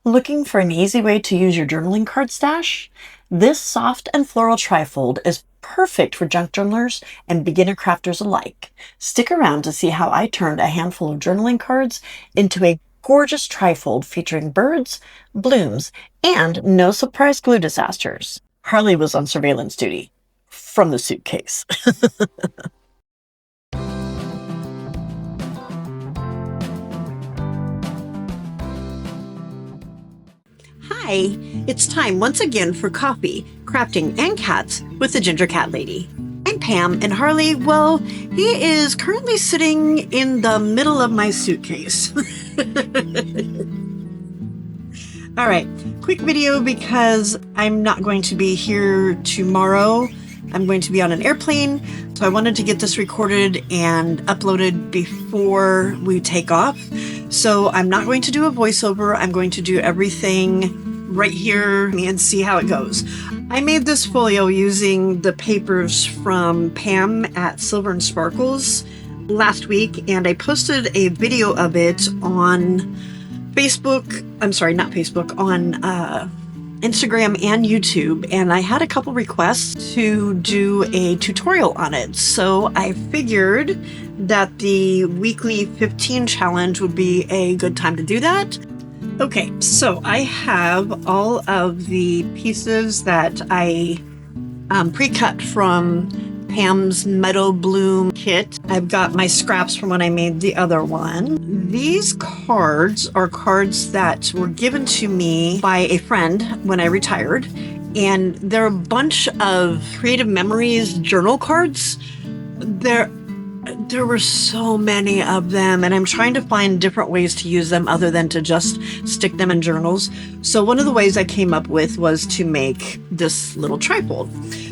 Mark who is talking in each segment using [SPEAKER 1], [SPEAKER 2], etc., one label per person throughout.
[SPEAKER 1] Looking for an easy way to use your journaling card stash? This soft and floral trifold is perfect for junk journalers and beginner crafters alike. Stick around to see how I turned a handful of journaling cards into a gorgeous trifold featuring birds, blooms, and no surprise glue disasters. Harley was on surveillance duty from the suitcase. Hi, it's time once again for coffee, crafting, and cats with the Ginger Cat Lady. I'm Pam, and Harley, well, he is currently sitting in the middle of my suitcase. All right, quick video because I'm not going to be here tomorrow. I'm going to be on an airplane, so I wanted to get this recorded and uploaded before we take off. So I'm not going to do a voiceover. I'm going to do everything right here and see how it goes. I made this folio using the papers from Pam at Silver and Sparkles last week, and I posted a video of it on Facebook. I'm sorry, not Facebook, on Instagram and YouTube, and I had a couple requests to do a tutorial on it. So I figured that the weekly 15 challenge would be a good time to do that. Okay, so I have all of the pieces that I pre-cut from Pam's Meadow Bloom kit. I've got my scraps from when I made the other one. These cards are cards that were given to me by a friend when I retired, and they're a bunch of creative memories journal cards. There were so many of them, and I'm trying to find different ways to use them other than to just stick them in journals. So one of the ways I came up with was to make this little trifold.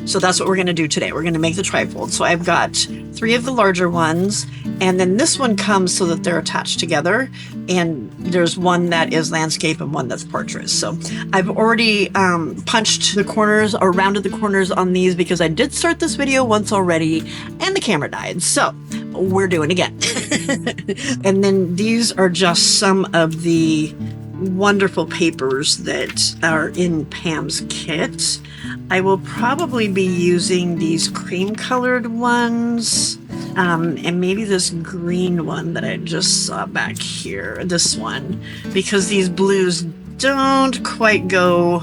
[SPEAKER 1] So that's what we're going to do today. We're going to make the trifold. So I've got 3 of the larger ones, and then this one comes so that they're attached together. And there's one that is landscape and one that's portrait. So I've already punched the corners or rounded the corners on these because I did start this video once already and the camera died. So we're doing it again. And then these are just some of the wonderful papers that are in Pam's kit. I will probably be using these cream colored ones, and maybe this green one that I just saw back here, this one, because these blues don't quite go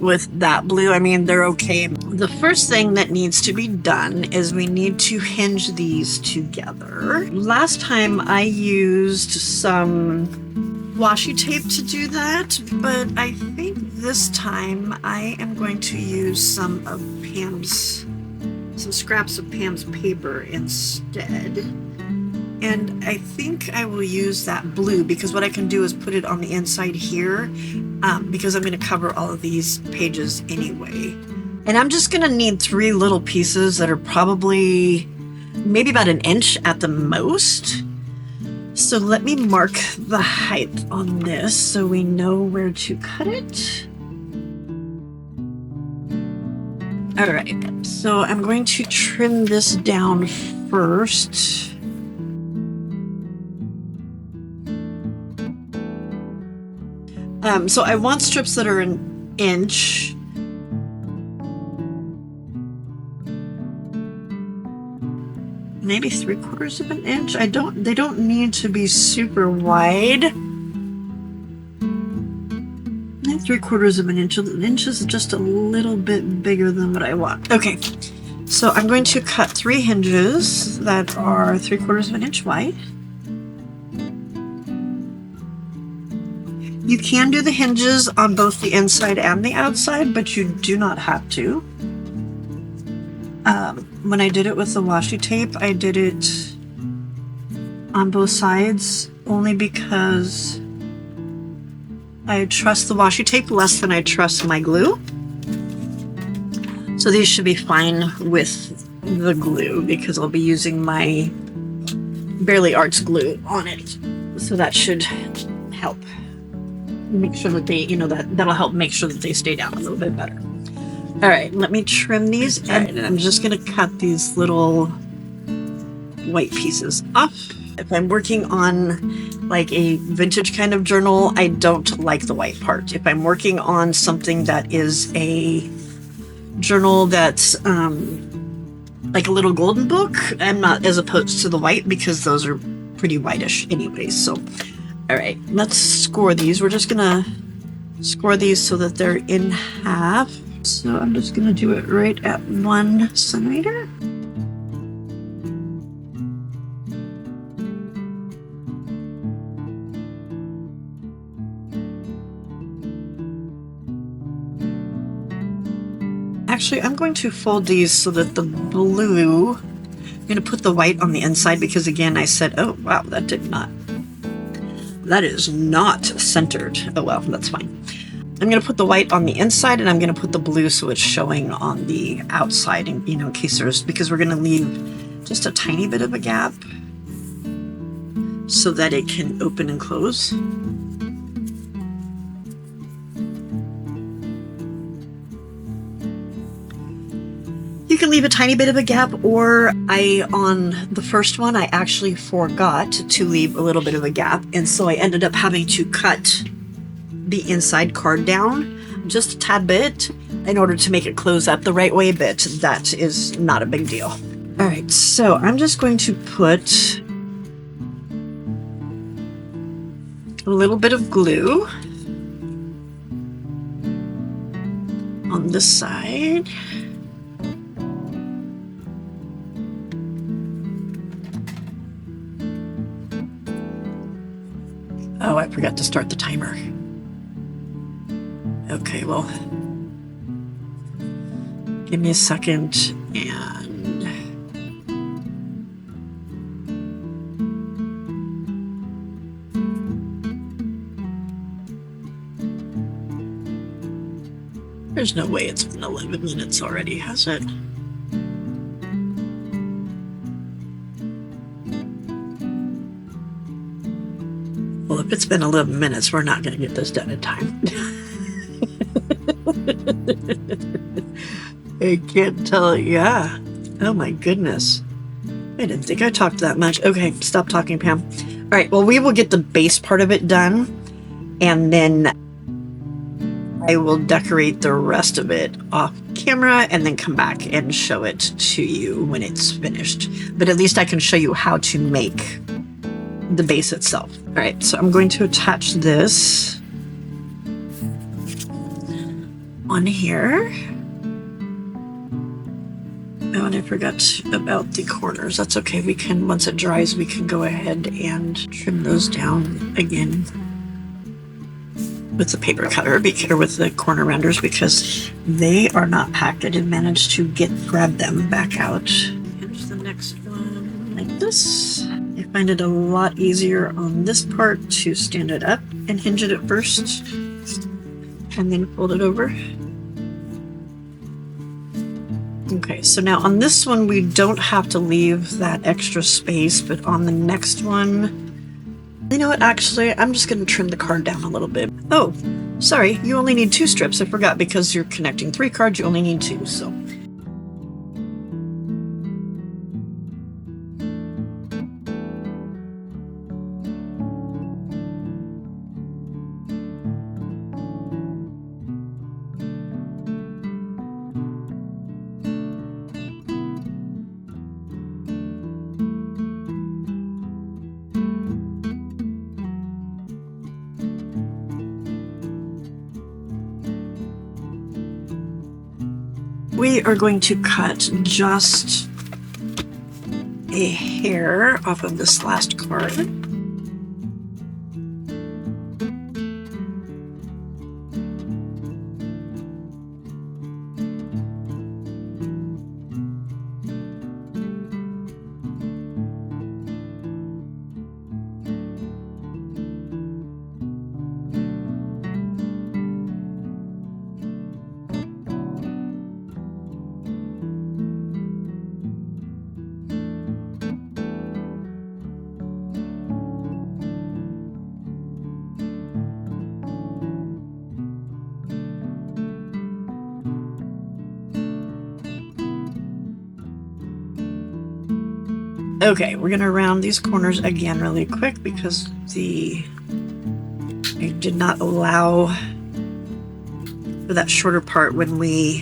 [SPEAKER 1] with that blue. I mean, they're okay. The first thing that needs to be done is we need to hinge these together. Last time I used some washi tape to do that, but I think this time I am going to use some scraps of Pam's paper instead. And I think I will use that blue because what I can do is put it on the inside here, because I'm going to cover all of these pages anyway. And I'm just going to need 3 little pieces that are probably maybe about 1 inch at the most. So let me mark the height on this so we know where to cut it. All right, so I'm going to trim this down first. So I want strips that are 1 inch. Maybe 3/4 of an inch. They don't need to be super wide. 3/4 of an inch. 1 inch is just a little bit bigger than what I want. Okay, so I'm going to cut 3 hinges that are 3/4 of an inch wide. You can do the hinges on both the inside and the outside, but you do not have to. When I did it with the washi tape, I did it on both sides only because I trust the washi tape less than I trust my glue. So these should be fine with the glue because I'll be using my Barely Arts glue on it. So that should help make sure that they, that'll help make sure that they stay down a little bit better. All right, let me trim these, and I'm just going to cut these little white pieces off. If I'm working on like a vintage kind of journal, I don't like the white part. If I'm working on something that is a journal that's like a little golden book, I'm not as opposed to the white because those are pretty whitish anyways. So, all right, let's score these. We're just gonna score these so that they're in half. So I'm just gonna do it right at 1 centimeter. Actually, I'm going to fold these so that the blue, I'm going to put the white on the inside because again, I said, oh, wow, that is not centered. Oh, well, that's fine. I'm going to put the white on the inside and I'm going to put the blue so it's showing on the outside, and in case because we're going to leave just a tiny bit of a gap so that it can open and close. You can leave a tiny bit of a gap, or on the first one, I actually forgot to leave a little bit of a gap, and so I ended up having to cut the inside card down just a tad bit in order to make it close up the right way, but that is not a big deal. All right, so I'm just going to put a little bit of glue on this side. Oh, I forgot to start the timer. Okay, well, give me a second and there's no way it's been 11 minutes already, has it? Well, if it's been 11 minutes, we're not going to get this done in time. I can't tell. Yeah. Oh my goodness. I didn't think I talked that much. Okay, stop talking, Pam. All right, well, we will get the base part of it done, and then I will decorate the rest of it off camera and then come back and show it to you when it's finished. But at least I can show you how to make the base itself. All right, so I'm going to attach this on here. Oh, and I forgot about the corners. That's okay. We can, once it dries, we can go ahead and trim those down again with the paper cutter, or with the corner rounders, because they are not packed. I did manage to grab them back out. Here's the next one, like this. I find it a lot easier on this part to stand it up and hinge it at first, and then fold it over. Okay, so now on this one, we don't have to leave that extra space, but on the next one, you know what, actually, I'm just going to trim the card down a little bit. Oh, sorry, you only need 2 strips. I forgot, because you're connecting 3 cards, you only need 2, so. We are going to cut just a hair off of this last card. Okay, we're gonna round these corners again really quick because I did not allow for that shorter part when we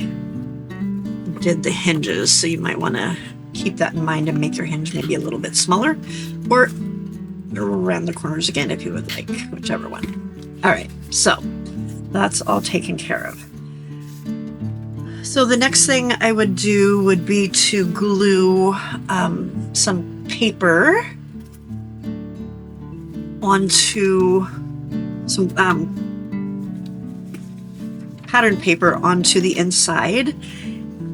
[SPEAKER 1] did the hinges, so you might want to keep that in mind and make your hinge maybe a little bit smaller, or round the corners again if you would like, whichever one. All right, so that's all taken care of. So the next thing I would do would be to glue some paper onto some pattern paper onto the inside.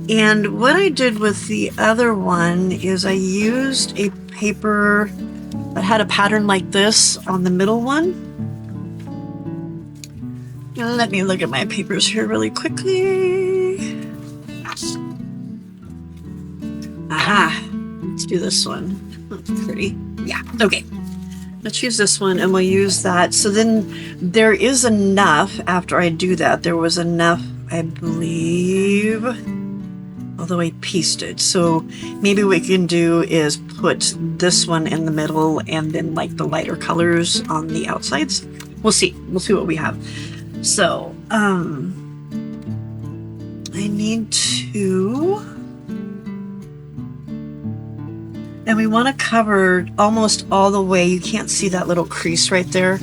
[SPEAKER 1] And what I did with the other one is I used a paper that had a pattern like this on the middle one. Let me look at my papers here really quickly. Aha, let's do this one. That's pretty. Yeah, okay. Let's use this one and we'll use that. So then there is enough after I do that. There was enough, I believe, although I pieced it. So maybe what we can do is put this one in the middle and then like the lighter colors on the outsides. We'll see. We'll see what we have. So, I need to, and we want to cover almost all the way. You can't see that little crease right there,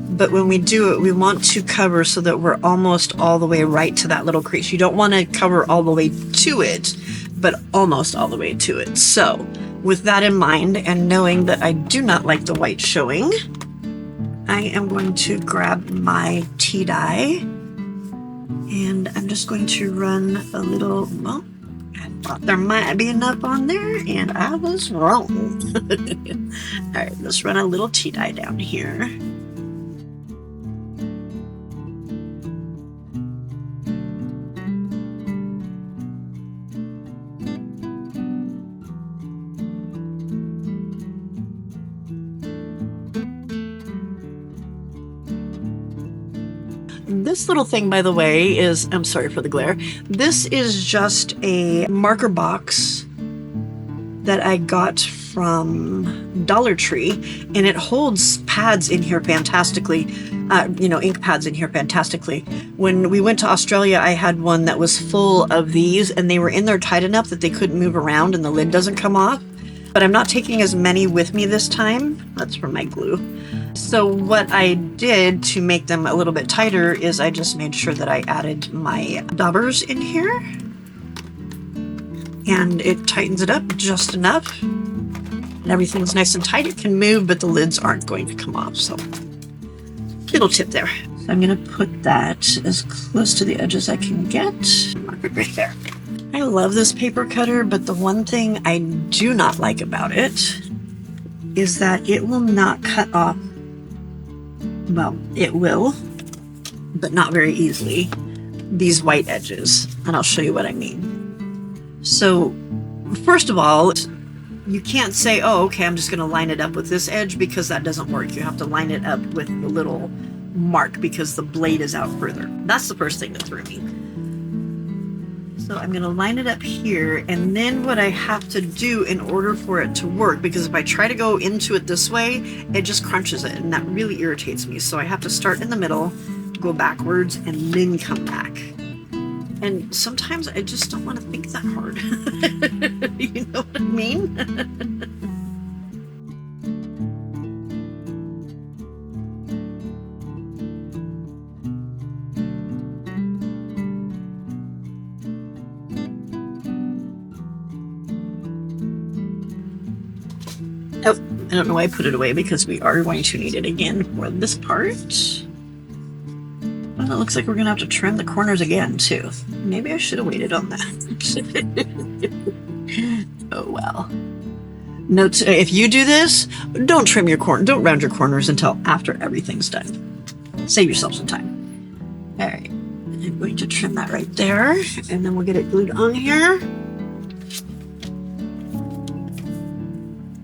[SPEAKER 1] but when we do it, we want to cover so that we're almost all the way right to that little crease. You don't want to cover all the way to it, but almost all the way to it. So with that in mind, and knowing that I do not like the white showing, I am going to grab my tea dye and I'm just going to run a little, well, I thought there might be enough on there and I was wrong. All right, let's run a little tea dye down here. This little thing, by the way, is, I'm sorry for the glare, this is just a marker box that I got from Dollar Tree, and it holds pads in here fantastically, ink pads in here fantastically. When we went to Australia, I had one that was full of these, and they were in there tight enough that they couldn't move around and the lid doesn't come off. But I'm not taking as many with me this time. That's for my glue. So what I did to make them a little bit tighter is I just made sure that I added my daubers in here. And it tightens it up just enough. And everything's nice and tight. It can move, but the lids aren't going to come off. So, little tip there. So I'm going to put that as close to the edge as I can get. Mark it right there. I love this paper cutter, but the one thing I do not like about it is that it will not cut off. Well, it will, but not very easily, these white edges. And I'll show you what I mean. So, first of all, you can't say, oh, okay, I'm just going to line it up with this edge, because that doesn't work. You have to line it up with the little mark because the blade is out further. That's the first thing that threw me. So I'm going to line it up here, and then what I have to do in order for it to work, because if I try to go into it this way, it just crunches it, and that really irritates me. So I have to start in the middle, go backwards, and then come back. And sometimes I just don't want to think that hard. You know what I mean? Oh, I don't know why I put it away, because we are going to need it again for this part. Well, it looks like we're going to have to trim the corners again, too. Maybe I should have waited on that. Oh, well. Note, if you do this, don't trim your don't round your corners until after everything's done. Save yourself some time. All right. I'm going to trim that right there, and then we'll get it glued on here.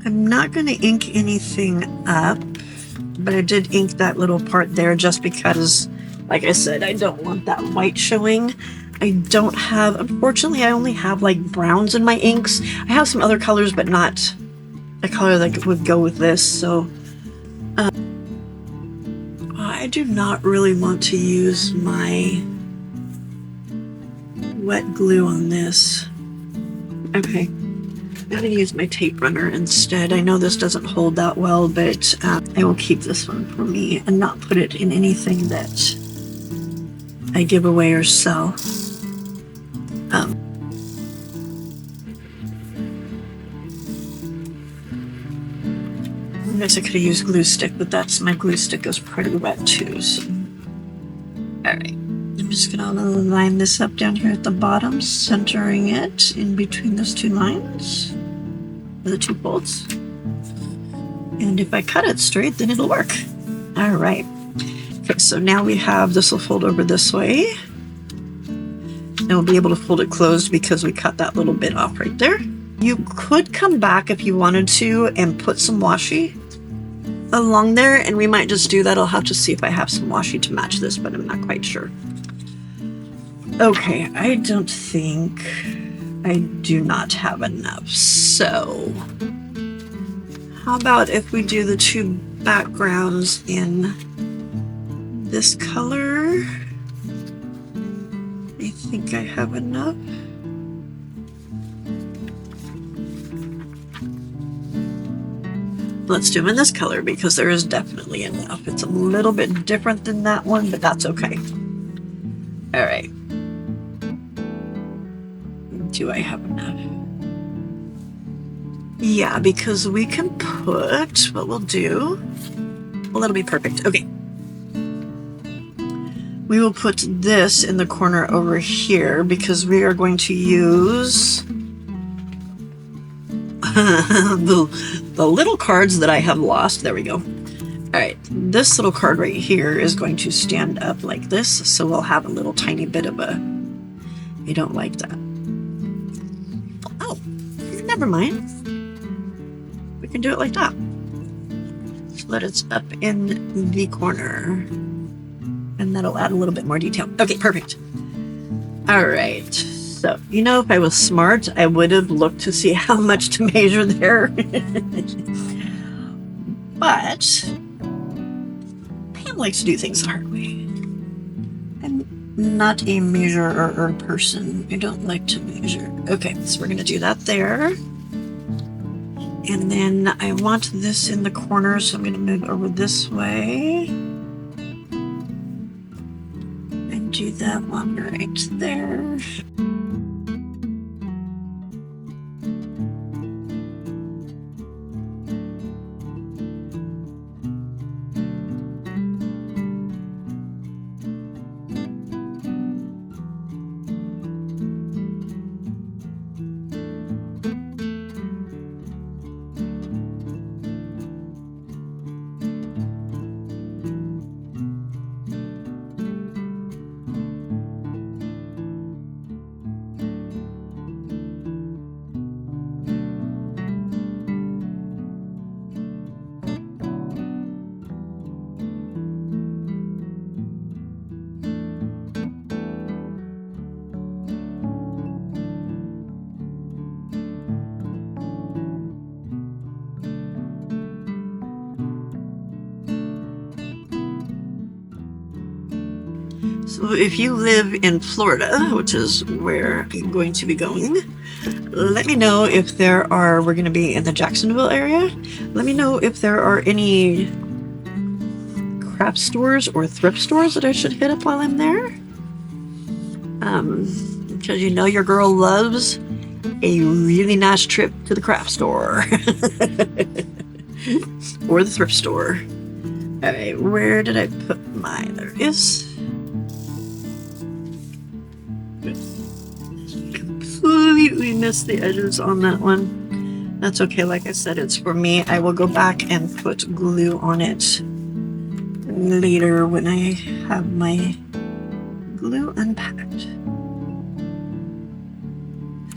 [SPEAKER 1] I'm not going to ink anything up, but I did ink that little part there just because, like I said, I don't want that white showing. I don't have, unfortunately, I only have like browns in my inks. I have some other colors, but not a color that would go with this. So I do not really want to use my wet glue on this. Okay, I'm going to use my tape runner instead. I know this doesn't hold that well, but I will keep this one for me and not put it in anything that I give away or sell. I guess I could have used glue stick, but my glue stick is pretty wet too. So. Alright, I'm just going to line this up down here at the bottom, centering it in between those two lines, the two folds. And if I cut it straight, then it'll work. Alright, okay, so now we have this will fold over this way. And we'll be able to fold it closed because we cut that little bit off right there. You could come back if you wanted to and put some washi along there, and we might just do that. I'll have to see if I have some washi to match this, but I'm not quite sure. Okay, I don't think I do not have enough. So how about if we do the two backgrounds in this color? I think I have enough. Let's do them in this color because there is definitely enough. It's a little bit different than that one, but that's okay. All right. Do I have enough? Yeah, because we can put, what we'll do, well, that'll be perfect. Okay. We will put this in the corner over here because we are going to use the little cards that I have lost. There we go. All right, this little card right here is going to stand up like this, so we'll have a little tiny bit of a, I don't like that. Oh, never mind. We can do it like that. So that it's up in the corner. And that'll add a little bit more detail. Okay, perfect. All right. So, you know, if I was smart, I would have looked to see how much to measure there. But Pam likes to do things the hard way. I'm not a measurer person. I don't like to measure. Okay, so we're going to do that there. And then I want this in the corner, so I'm going to move over this way. And do that one right there. So if you live in Florida, which is where I'm going to be going, let me know if there are, we're going to be in the Jacksonville area. Let me know if there are any craft stores or thrift stores that I should hit up while I'm there. Because you know your girl loves a really nice trip to the craft store. Or the thrift store. Alright, where did I put mine? There it is. Completely missed the edges on that one. That's okay, like I said, it's for me. I will go back and put glue on it later when I have my glue unpacked.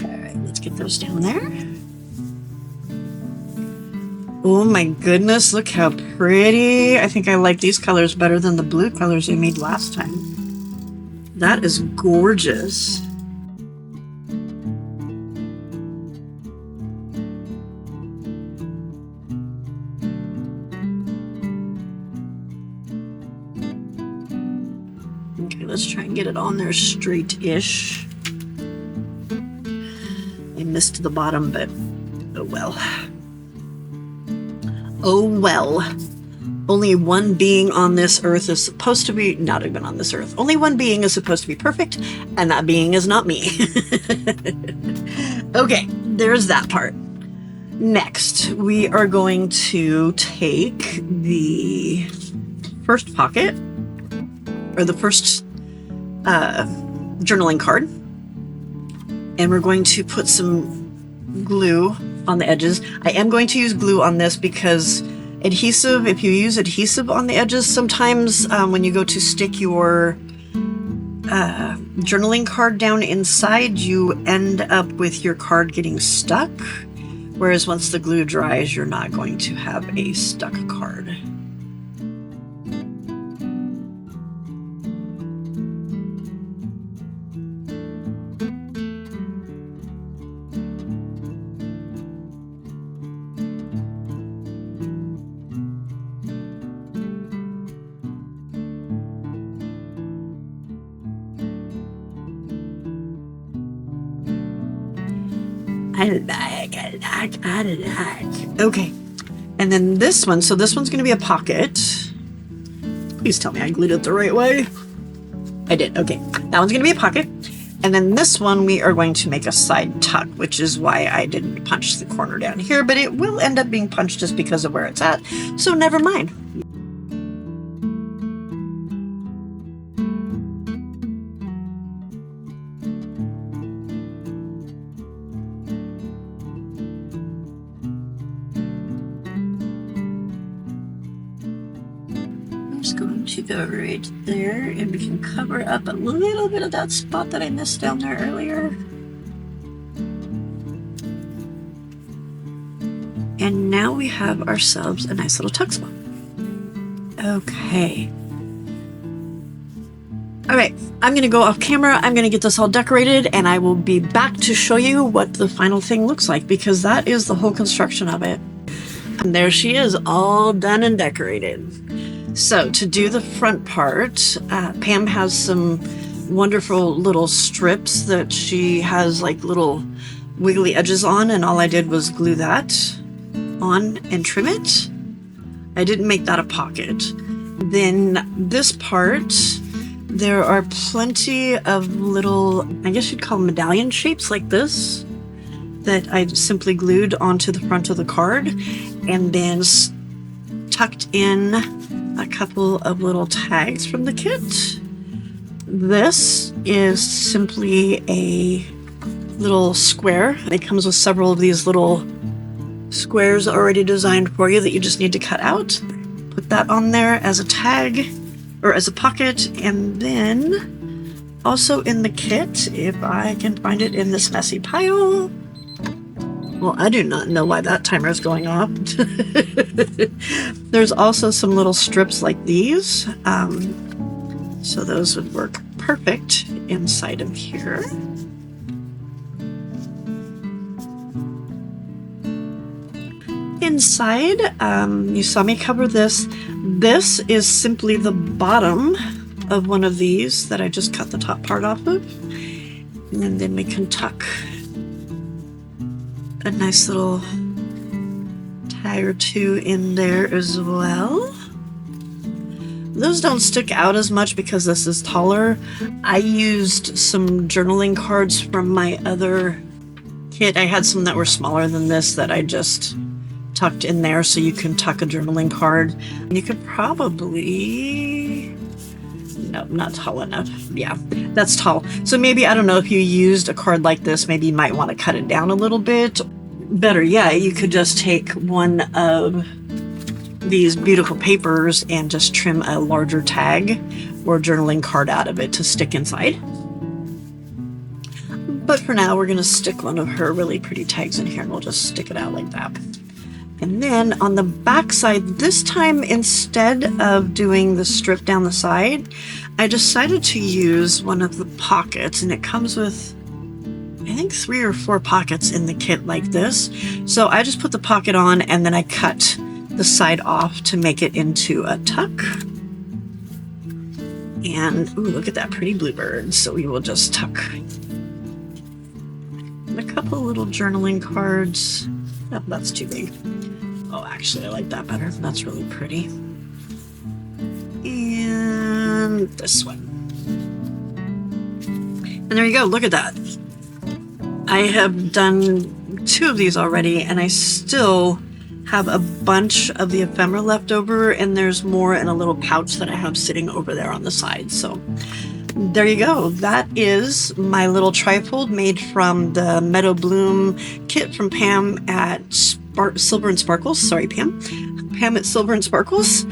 [SPEAKER 1] Alright, let's get those down there. Oh my goodness, look how pretty. I think I like these colors better than the blue colors I made last time. That is gorgeous. can get it on there straight-ish. I missed the bottom, but oh well. Oh well. Only one being on this earth is supposed to be, not even on this earth, only one being is supposed to be perfect, and that being is not me. Okay, there's that part. Next, we are going to take the first pocket, or the first journaling card, and we're going to put some glue on the edges. I am going to use glue on this because adhesive, if you use adhesive on the edges, sometimes when you go to stick your journaling card down inside, you end up with your card getting stuck. Whereas once the glue dries, you're not going to have a stuck card. I like. Okay, and then this one, so this one's going to be a pocket. Please tell me I glued it the right way. I did, okay. That one's going to be a pocket. And then this one, we are going to make a side tuck, which is why I didn't punch the corner down here, but it will end up being punched just because of where it's at, so never mind. Going to go right there, and we can cover up a little bit of that spot that I missed down there earlier. And now we have ourselves a nice little tuck spot. Okay. All right, I'm going to go off camera. I'm going to get this all decorated, and I will be back to show you what the final thing looks like, because that is the whole construction of it. And there she is, all done and decorated. So to do the front part, Pam has some wonderful little strips that she has like little wiggly edges on, and all I did was glue that on and trim it. I didn't make that a pocket. Then this part, there are plenty of little, I guess you'd call them medallion shapes like this, that I simply glued onto the front of the card, and then tucked in a couple of little tags from the kit. This is simply a little square. It comes with several of these little squares already designed for you that you just need to cut out. Put that on there as a tag or as a pocket, and then also in the kit, if I can find it in this messy pile. Well, I do not know why that timer is going off. There's also some little strips like these. So those would work perfect inside of here. Inside, you saw me cover this. This is simply the bottom of one of these that I just cut the top part off of. And then we can tuck a nice little tag or two in there as well. Those don't stick out as much because this is taller. I used some journaling cards from my other kit. I had some that were smaller than this that I just tucked in there, so you can tuck a journaling card. You could probably, no, not tall enough. Yeah, that's tall. So maybe, I don't know, if you used a card like this, maybe you might want to cut it down a little bit. Better yet, you could just take one of these beautiful papers and just trim a larger tag or journaling card out of it to stick inside. But for now, we're going to stick one of her really pretty tags in here, and we'll just stick it out like that. And then on the back side, this time, instead of doing the strip down the side, I decided to use one of the pockets, and it comes with, I think, 3 or 4 pockets in the kit like this. So I just put the pocket on, and then I cut the side off to make it into a tuck. And ooh, look at that pretty bluebird. So we will just tuck a couple little journaling cards. Oh, that's too big. Oh, actually, I like that better. That's really pretty. And this one. And there you go. Look at that. I have done 2 of these already, and I still have a bunch of the ephemera left over, and there's more in a little pouch that I have sitting over there on the side. So there you go. That is my little trifold made from the Meadow Bloom kit from Pam at Silver and Sparkles. Sorry, Pam. Pam at Silver and Sparkles.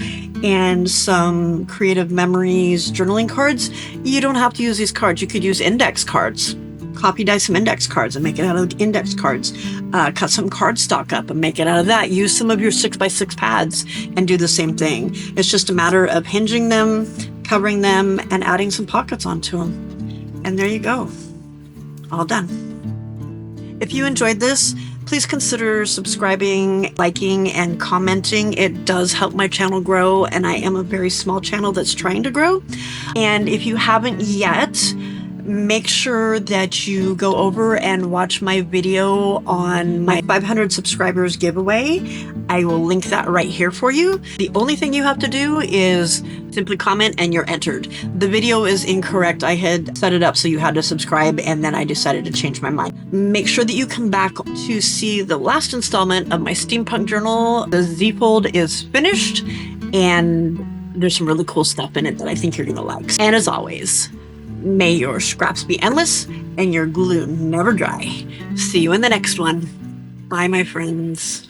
[SPEAKER 1] And some Creative Memories journaling cards. You don't have to use these cards. You could use index cards. Copy, dice some index cards and make it out of index cards. Cut some cardstock up and make it out of that. Use some of your 6x6 pads and do the same thing. It's just a matter of hinging them, covering them, and adding some pockets onto them. And there you go. All done. If you enjoyed this, please consider subscribing, liking, and commenting. It does help my channel grow, and I am a very small channel that's trying to grow. And if you haven't yet, make sure that you go over and watch my video on my 500 subscribers giveaway. I will link that right here for you. The only thing you have to do is simply comment and you're entered. The video is incorrect. I had set it up so you had to subscribe, and then I decided to change my mind. Make sure that you come back to see the last installment of my steampunk journal. The Z-fold is finished, and there's some really cool stuff in it that I think you're gonna like. And as always, may your scraps be endless and your glue never dry. See you in the next one. Bye, my friends.